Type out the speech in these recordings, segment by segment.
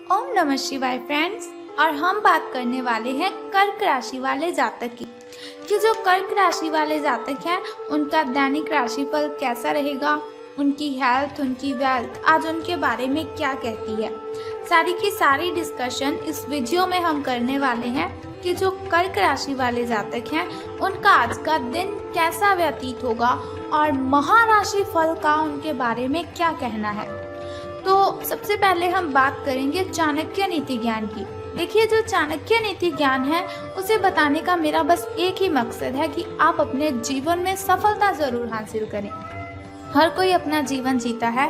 ओम नमः शिवाय फ्रेंड्स। और हम बात करने वाले हैं कर्क राशि वाले जातक की कि जो कर्क राशि वाले जातक हैं उनका दैनिक राशिफल कैसा रहेगा, उनकी हेल्थ, उनकी वेल्थ आज उनके बारे में क्या कहती है। सारी की सारी डिस्कशन इस वीडियो में हम करने वाले हैं कि जो कर्क राशि वाले जातक हैं उनका आज का दिन कैसा व्यतीत होगा और महाराशि फल का उनके बारे में क्या कहना है। तो सबसे पहले हम बात करेंगे चाणक्य नीति ज्ञान की। देखिए, जो चाणक्य नीति ज्ञान है उसे बताने का मेरा बस एक ही मकसद है कि आप अपने जीवन में सफलता जरूर हासिल करें। हर कोई अपना जीवन जीता है,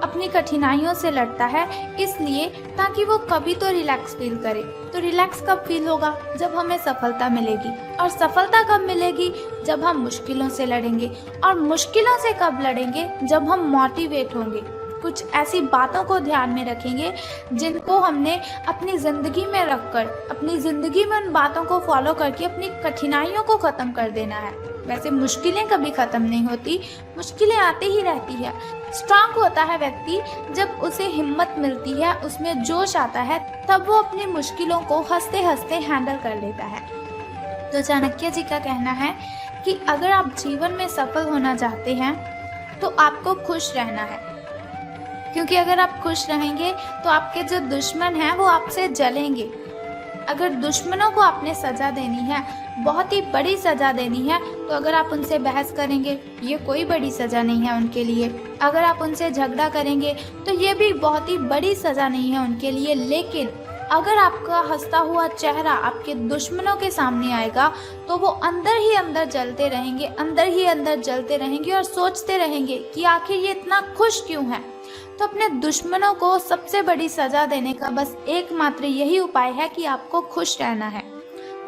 अपनी कठिनाइयों से लड़ता है, इसलिए ताकि वो कभी तो रिलैक्स फील करे। तो रिलैक्स कब फील होगा? जब हमें सफलता मिलेगी। और सफलता कब मिलेगी? जब हम मुश्किलों से लड़ेंगे। और मुश्किलों से कब लड़ेंगे? जब हम मोटिवेट होंगे, कुछ ऐसी बातों को ध्यान में रखेंगे जिनको हमने अपनी ज़िंदगी में रखकर, अपनी ज़िंदगी में उन बातों को फॉलो करके अपनी कठिनाइयों को ख़त्म कर देना है। वैसे मुश्किलें कभी ख़त्म नहीं होती, मुश्किलें आती ही रहती है। स्ट्रांग होता है व्यक्ति जब उसे हिम्मत मिलती है, उसमें जोश आता है, तब वो अपनी मुश्किलों को हंसते हंसते हैंडल कर लेता है। तो चाणक्य जी का कहना है कि अगर आप जीवन में सफल होना चाहते हैं तो आपको खुश रहना है, क्योंकि अगर आप खुश रहेंगे तो आपके जो दुश्मन हैं वो आपसे जलेंगे। अगर दुश्मनों को आपने सज़ा देनी है, बहुत ही बड़ी सज़ा देनी है, तो अगर आप उनसे बहस करेंगे ये कोई बड़ी सज़ा नहीं है उनके लिए। अगर आप उनसे झगड़ा करेंगे तो ये भी बहुत ही बड़ी सज़ा नहीं है उनके लिए। लेकिन अगर आपका हंसता हुआ चेहरा आपके दुश्मनों के सामने आएगा तो वो अंदर ही अंदर जलते रहेंगे, अंदर ही अंदर जलते रहेंगे और सोचते रहेंगे कि आखिर ये इतना खुश क्यों है। तो अपने दुश्मनों को सबसे बड़ी सज़ा देने का बस एकमात्र यही उपाय है कि आपको खुश रहना है।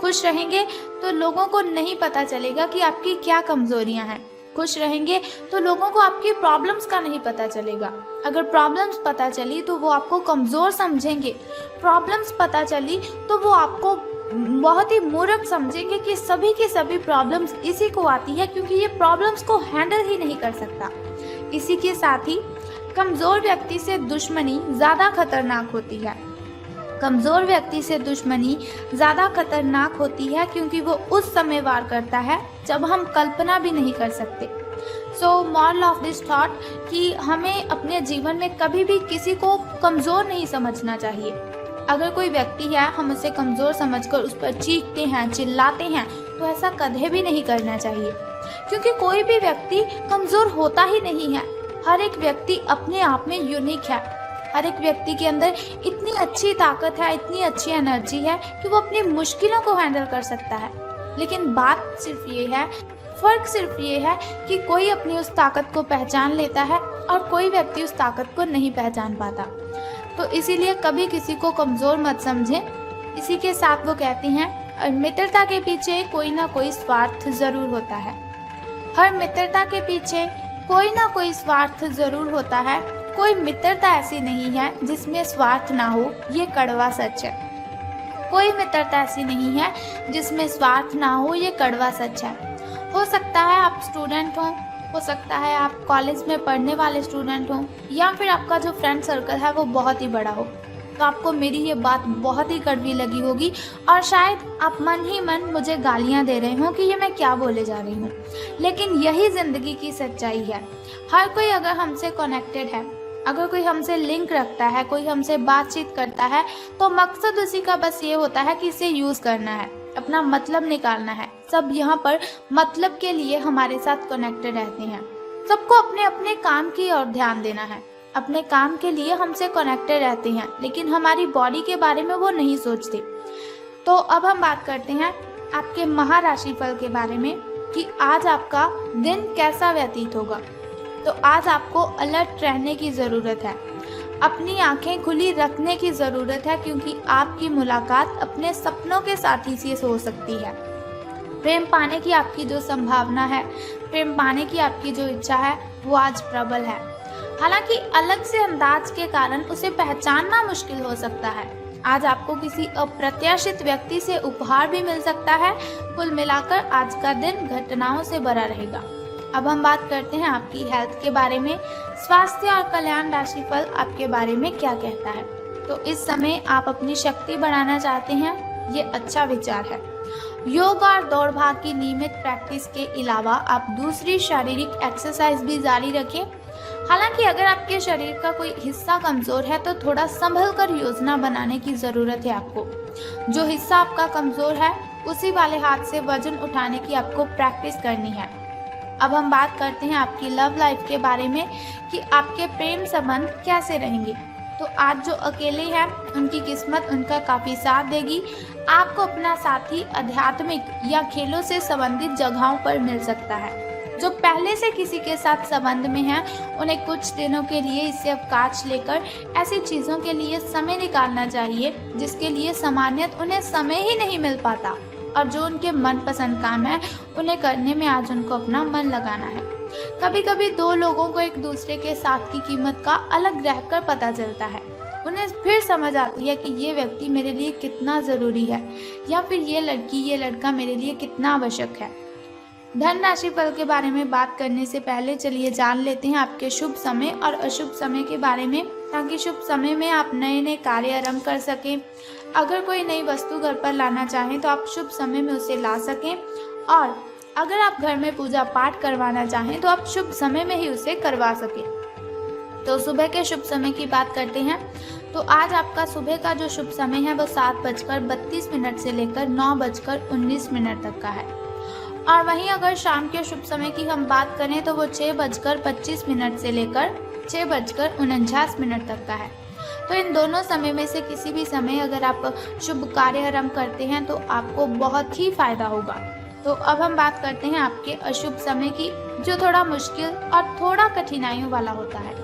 खुश रहेंगे तो लोगों को नहीं पता चलेगा कि आपकी क्या कमज़ोरियां हैं। खुश रहेंगे तो लोगों को आपकी प्रॉब्लम्स का नहीं पता चलेगा। अगर प्रॉब्लम्स पता चली तो वो आपको कमज़ोर समझेंगे। प्रॉब्लम्स पता चली तो वो आपको बहुत ही मूर्ख समझेंगे कि सभी की सभी प्रॉब्लम्स इसी को आती है, क्योंकि ये प्रॉब्लम्स को हैंडल ही नहीं कर सकता। इसी के साथ ही कमज़ोर व्यक्ति से दुश्मनी ज़्यादा खतरनाक होती है। कमज़ोर व्यक्ति से दुश्मनी ज़्यादा खतरनाक होती है क्योंकि वो उस समय वार करता है जब हम कल्पना भी नहीं कर सकते। So moral of this thought कि हमें अपने जीवन में कभी भी किसी को कमज़ोर नहीं समझना चाहिए। अगर कोई व्यक्ति है, हम उसे कमज़ोर समझकर उस पर चीखते हैं, चिल्लाते हैं, तो ऐसा कभी भी नहीं करना चाहिए, क्योंकि कोई भी व्यक्ति कमज़ोर होता ही नहीं है। हर एक व्यक्ति अपने आप में यूनिक है। हर एक व्यक्ति के अंदर इतनी अच्छी ताकत है, इतनी अच्छी एनर्जी है कि वो अपनी मुश्किलों को हैंडल कर सकता है। लेकिन बात सिर्फ ये है, फ़र्क सिर्फ ये है कि कोई अपनी उस ताकत को पहचान लेता है और कोई व्यक्ति उस ताकत को नहीं पहचान पाता। तो इसीलिए कभी किसी को कमज़ोर मत समझें। इसी के साथ वो कहती हैं, मित्रता के पीछे कोई ना कोई स्वार्थ ज़रूर होता है। हर मित्रता के पीछे कोई ना कोई स्वार्थ ज़रूर होता है। कोई मित्रता ऐसी नहीं है जिसमें स्वार्थ ना हो, ये कड़वा सच है। कोई मित्रता ऐसी नहीं है जिसमें स्वार्थ ना हो, ये कड़वा सच है। हो सकता है आप स्टूडेंट हो सकता है आप कॉलेज में पढ़ने वाले स्टूडेंट हों, या फिर आपका जो फ्रेंड सर्कल है वो बहुत ही बड़ा हो। तो आपको मेरी ये बात बहुत ही कड़वी लगी होगी और शायद आप मन ही मन मुझे गालियाँ दे रहे हों कि ये मैं क्या बोले जा रही हूँ। लेकिन यही ज़िंदगी की सच्चाई है। हर कोई अगर हमसे कनेक्टेड है, अगर कोई हमसे लिंक रखता है, कोई हमसे बातचीत करता है, तो मकसद उसी का बस ये होता है कि इसे यूज़ करना है, अपना मतलब निकालना है। सब यहाँ पर मतलब के लिए हमारे साथ कनेक्टेड रहते हैं। सबको अपने अपने काम की ओर ध्यान देना है, अपने काम के लिए हमसे कनेक्टेड रहते हैं, लेकिन हमारी बॉडी के बारे में वो नहीं सोचते। तो अब हम बात करते हैं आपके महाराशि फल के बारे में कि आज आपका दिन कैसा व्यतीत होगा। तो आज आपको अलर्ट रहने की ज़रूरत है, अपनी आंखें खुली रखने की ज़रूरत है, क्योंकि आपकी मुलाकात अपने सपनों के साथी से हो सकती है। प्रेम पाने की आपकी जो संभावना है, प्रेम पाने की आपकी जो इच्छा है, वो आज प्रबल है। हालांकि अलग से अंदाज के कारण उसे पहचानना मुश्किल हो सकता है। आज आपको किसी अप्रत्याशित व्यक्ति से उपहार भी मिल सकता है। कुल मिलाकर आज का दिन घटनाओं से भरा रहेगा। अब हम बात करते हैं आपकी हेल्थ के बारे में। स्वास्थ्य और कल्याण राशिफल आपके बारे में क्या कहता है। तो इस समय आप अपनी शक्ति बढ़ाना चाहते हैं, ये अच्छा विचार है। योग और दौड़ भाग की नियमित प्रैक्टिस के अलावा आप दूसरी शारीरिक एक्सरसाइज भी जारी रखें। हालांकि अगर आपके शरीर का कोई हिस्सा कमजोर है तो थोड़ा संभल कर योजना बनाने की जरूरत है आपको। जो हिस्सा आपका कमजोर है उसी वाले हाथ से वजन उठाने की आपको प्रैक्टिस करनी है। अब हम बात करते हैं आपकी लव लाइफ के बारे में कि आपके प्रेम संबंध कैसे रहेंगे। तो आज जो अकेले हैं उनकी किस्मत उनका काफ़ी साथ देगी। आपको अपना साथी आध्यात्मिक या खेलों से संबंधित जगहों पर मिल सकता है। जो पहले से किसी के साथ संबंध में हैं उन्हें कुछ दिनों के लिए इससे अवकाश लेकर ऐसी चीज़ों के लिए समय निकालना चाहिए जिसके लिए सामान्यतः उन्हें समय ही नहीं मिल पाता, और जो उनके मनपसंद काम है उन्हें करने में आज उनको अपना मन लगाना है। कभी कभी दो लोगों को एक दूसरे के साथ की कीमत का अलग रहकर पता चलता है। उन्हें फिर समझ आती है कि ये व्यक्ति मेरे लिए कितना ज़रूरी है, या फिर ये लड़की ये लड़का मेरे लिए कितना आवश्यक है। धन राशि फल के बारे में बात करने से पहले चलिए जान लेते हैं आपके शुभ समय और अशुभ समय के बारे में, ताकि शुभ समय में आप नए नए कार्य आरंभ कर सकें। अगर कोई नई वस्तु घर पर लाना चाहें तो आप शुभ समय में उसे ला सकें, और अगर आप घर में पूजा पाठ करवाना चाहें तो आप शुभ समय में ही उसे करवा सकें। तो सुबह के शुभ समय की बात करते हैं। तो आज आपका सुबह का जो शुभ समय है वो 7:32 से लेकर 9:19 तक का है। और वहीं अगर शाम के शुभ समय की हम बात करें तो वो 6:25 से लेकर 6:49 तक का है। तो इन दोनों समय में से किसी भी समय अगर आप शुभ कार्य आरंभ करते हैं तो आपको बहुत ही फायदा होगा। तो अब हम बात करते हैं आपके अशुभ समय की, जो थोड़ा मुश्किल और थोड़ा कठिनाइयों वाला होता है।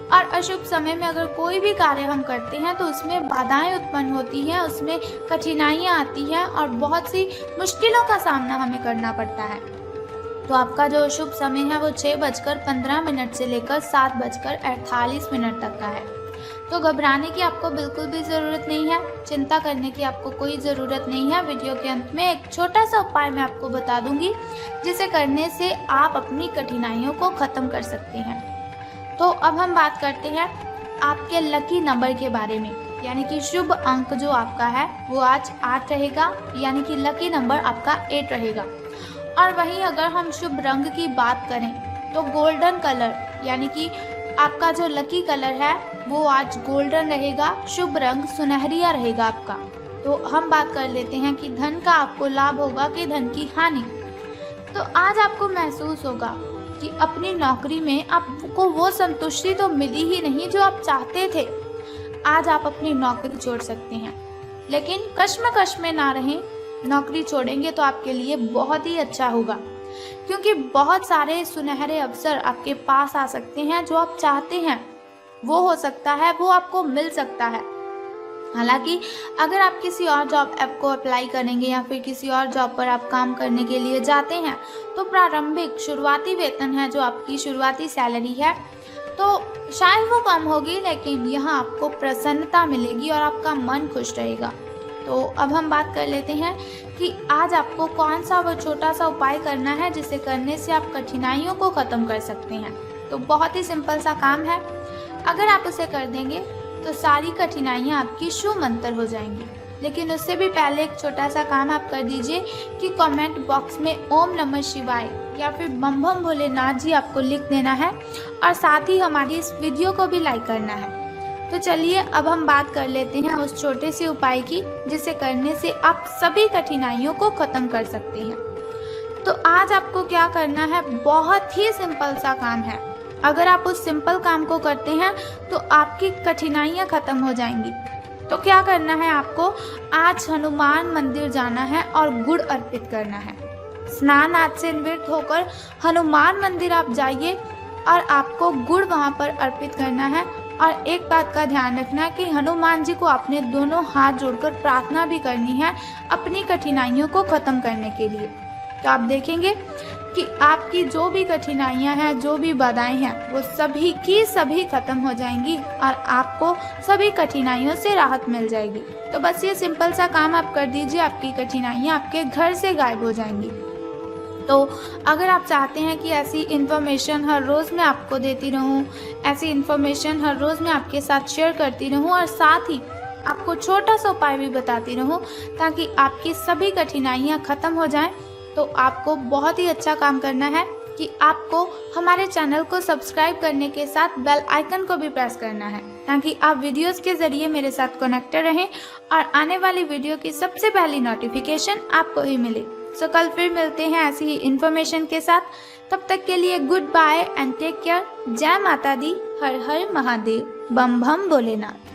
और अशुभ समय में अगर कोई भी कार्य हम करते हैं तो उसमें बाधाएं उत्पन्न होती हैं, उसमें कठिनाइयां आती हैं और बहुत सी मुश्किलों का सामना हमें करना पड़ता है। तो आपका जो शुभ समय है वो 6:15 से लेकर 7:48 तक का है। तो घबराने की आपको बिल्कुल भी ज़रूरत नहीं है, चिंता करने की आपको कोई ज़रूरत नहीं है। वीडियो के अंत में एक छोटा सा उपाय मैं आपको बता दूंगी, जिसे करने से आप अपनी कठिनाइयों को ख़त्म कर सकते हैं। तो अब हम बात करते हैं आपके लकी नंबर के बारे में, यानी कि शुभ अंक जो आपका है वो आज 8 रहेगा, यानी कि लकी नंबर आपका 8 रहेगा। और वहीं अगर हम शुभ रंग की बात करें तो गोल्डन कलर, यानी कि आपका जो लकी कलर है वो आज गोल्डन रहेगा। शुभ रंग सुनहरिया रहेगा आपका। तो हम बात कर लेते हैं कि धन का आपको लाभ होगा कि धन की हानि। तो आज आपको महसूस होगा कि अपनी नौकरी में आपको वो संतुष्टि तो मिली ही नहीं जो आप चाहते थे। आज आप अपनी नौकरी छोड़ सकते हैं, लेकिन कश्मकश में ना रहें। नौकरी छोड़ेंगे तो आपके लिए बहुत ही अच्छा होगा, क्योंकि बहुत सारे सुनहरे अवसर आपके पास आ सकते हैं। जो आप चाहते हैं वो हो सकता है, वो आपको मिल सकता है। हालांकि अगर आप किसी और जॉब ऐप को अप्लाई करेंगे या फिर किसी और जॉब पर आप काम करने के लिए जाते हैं तो प्रारंभिक शुरुआती वेतन है, जो आपकी शुरुआती सैलरी है, तो शायद वो कम होगी, लेकिन यहाँ आपको प्रसन्नता मिलेगी और आपका मन खुश रहेगा। तो अब हम बात कर लेते हैं कि आज आपको कौन सा वो छोटा सा उपाय करना है जिसे करने से आप कठिनाइयों को ख़त्म कर सकते हैं। तो बहुत ही सिंपल सा काम है, अगर आप उसे कर देंगे तो सारी कठिनाइयाँ आपकी शूमंतर हो जाएंगी। लेकिन उससे भी पहले एक छोटा सा काम आप कर दीजिए कि कमेंट बॉक्स में ओम नमः शिवाय या फिर बम बम भोलेनाथ जी आपको लिख देना है, और साथ ही हमारी इस वीडियो को भी लाइक करना है। तो चलिए अब हम बात कर लेते हैं उस छोटे से उपाय की, जिसे करने से आप सभी कठिनाइयों को ख़त्म कर सकते हैं। तो आज आपको क्या करना है, बहुत ही सिंपल सा काम है। अगर आप उस सिंपल काम को करते हैं तो आपकी कठिनाइयाँ ख़त्म हो जाएंगी। तो क्या करना है आपको, आज हनुमान मंदिर जाना है और गुड़ अर्पित करना है। स्नान आदि से निवृत्त होकर हनुमान मंदिर आप जाइए और आपको गुड़ वहाँ पर अर्पित करना है। और एक बात का ध्यान रखना कि हनुमान जी को आपने दोनों हाथ जोड़कर प्रार्थना भी करनी है अपनी कठिनाइयों को ख़त्म करने के लिए। तो आप देखेंगे कि आपकी जो भी कठिनाइयां हैं, जो भी बाधाएं हैं, वो सभी की सभी खत्म हो जाएंगी और आपको सभी कठिनाइयों से राहत मिल जाएगी। तो बस ये सिंपल सा काम आप कर दीजिए, आपकी कठिनाइयां आपके घर से गायब हो जाएंगी। तो अगर आप चाहते हैं कि ऐसी इन्फॉर्मेशन हर रोज़ मैं आपको देती रहूं, ऐसी इन्फॉर्मेशन हर रोज़ मैं आपके साथ शेयर करती रहूं और साथ ही आपको छोटा सा उपाय भी बताती रहूं ताकि आपकी सभी कठिनाइयां ख़त्म हो जाएं, तो आपको बहुत ही अच्छा काम करना है कि आपको हमारे चैनल को सब्सक्राइब करने के साथ बेल आइकन को भी प्रेस करना है ताकि आप वीडियोस के ज़रिए मेरे साथ कनेक्टेड रहें और आने वाली वीडियो की सबसे पहली नोटिफिकेशन आपको ही मिले। सो कल फिर मिलते हैं ऐसी ही इन्फॉर्मेशन के साथ। तब तक के लिए good bye and take care. जय माता दी, हर हर महादेव, बम बम भोलेनाथ।